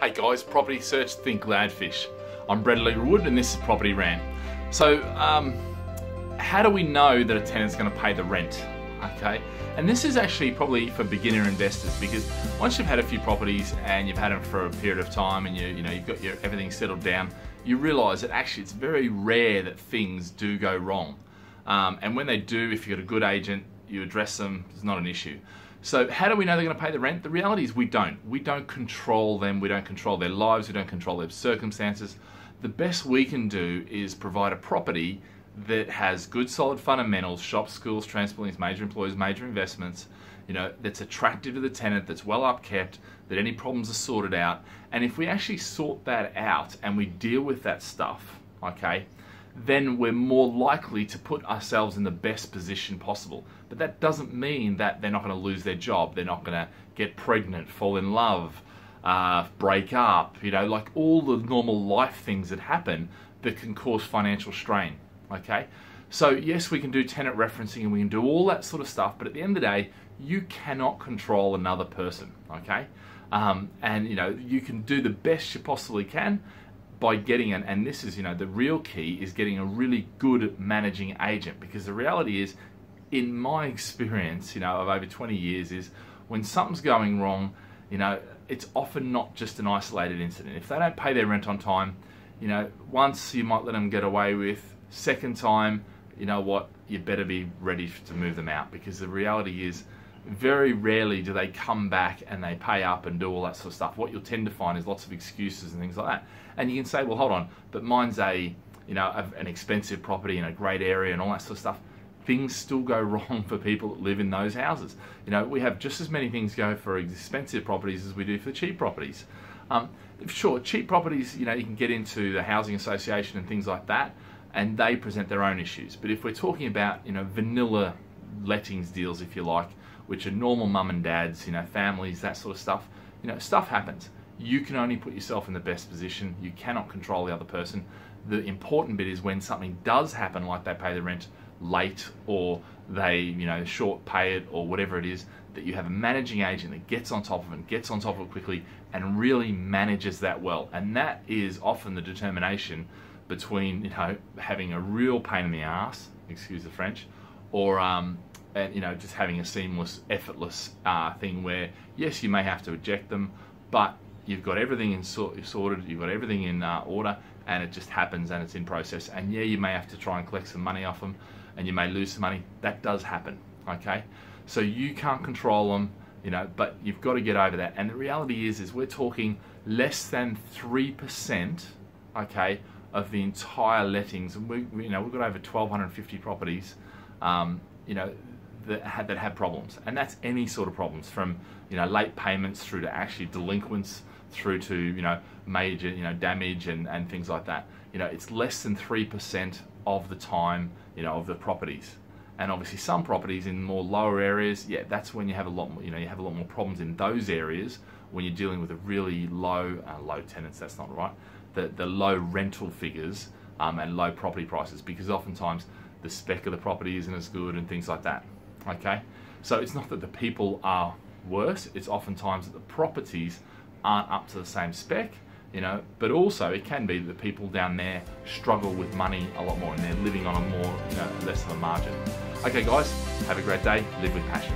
Hey guys, property search, think Gladfish. I'm Alegre-Wood and this is Property Rant. So, how do we know that a tenant's going to pay the rent? Okay, and this is actually probably for beginner investors, because once you've had a few properties and you've had them for a period of time and you've got everything settled down, you realise that actually it's very rare that things do go wrong. And when they do, if you've got a good agent, you address them, it's not an issue. So how do we know they're going to pay the rent? The reality is we don't. We don't control them, we don't control their lives, we don't control their circumstances. The best we can do is provide a property that has good solid fundamentals, shops, schools, transport links, major employers, major investments, that's attractive to the tenant, that's well upkept, that any problems are sorted out. And if we actually sort that out and we deal with that stuff, okay, then we're more likely to put ourselves in the best position possible. But that doesn't mean that they're not going to lose their job, they're not going to get pregnant, fall in love, break up, like all the normal life things that happen that can cause financial strain, okay? So yes, we can do tenant referencing and we can do all that sort of stuff, but at the end of the day, you cannot control another person, okay? And you can do the best you possibly can by getting and this is, the real key is getting a really good managing agent, because the reality is, in my experience, of over 20 years, is when something's going wrong, it's often not just an isolated incident. If they don't pay their rent on time, once you might let them get away with, second time, you know what, you better be ready to move them out, because the reality is, very rarely do they come back and they pay up and do all that sort of stuff. What you'll tend to find is lots of excuses and things like that. And you can say, well, hold on, but mine's an expensive property in a great area and all that sort of stuff. Things still go wrong for people that live in those houses. We have just as many things go for expensive properties as we do for cheap properties. Sure, cheap properties, you can get into the housing association and things like that, and they present their own issues. But if we're talking about, vanilla lettings deals, if you like, which are normal mum and dads, families, that sort of stuff, stuff happens. You can only put yourself in the best position. You cannot control the other person. The important bit is when something does happen, like they pay the rent late or they, short pay it or whatever it is, that you have a managing agent that gets on top of it, gets on top of it quickly and really manages that well. And that is often the determination between, having a real pain in the ass, excuse the French, or just having a seamless, effortless thing where, yes, you may have to eject them, but you've got everything sorted, you've got everything in order, and it just happens and it's in process. And yeah, you may have to try and collect some money off them, and you may lose some money. That does happen, okay? So you can't control them, but you've got to get over that. And the reality is we're talking less than 3%, okay, of the entire lettings. And we've got over 1,250 properties, that have problems, and that's any sort of problems, from late payments through to actually delinquents, through to major damage and things like that. It's less than 3% of the time of the properties. And obviously some properties in more lower areas, yeah, that's when you have a lot more, you have a lot more problems in those areas when you're dealing with a really low tenants. That's not right, the low rental figures and low property prices, because oftentimes the spec of the property isn't as good and things like that. Okay, so it's not that the people are worse, it's oftentimes that the properties aren't up to the same spec, but also it can be that the people down there struggle with money a lot more and they're living on a more, less of a margin. Okay guys, have a great day, live with passion.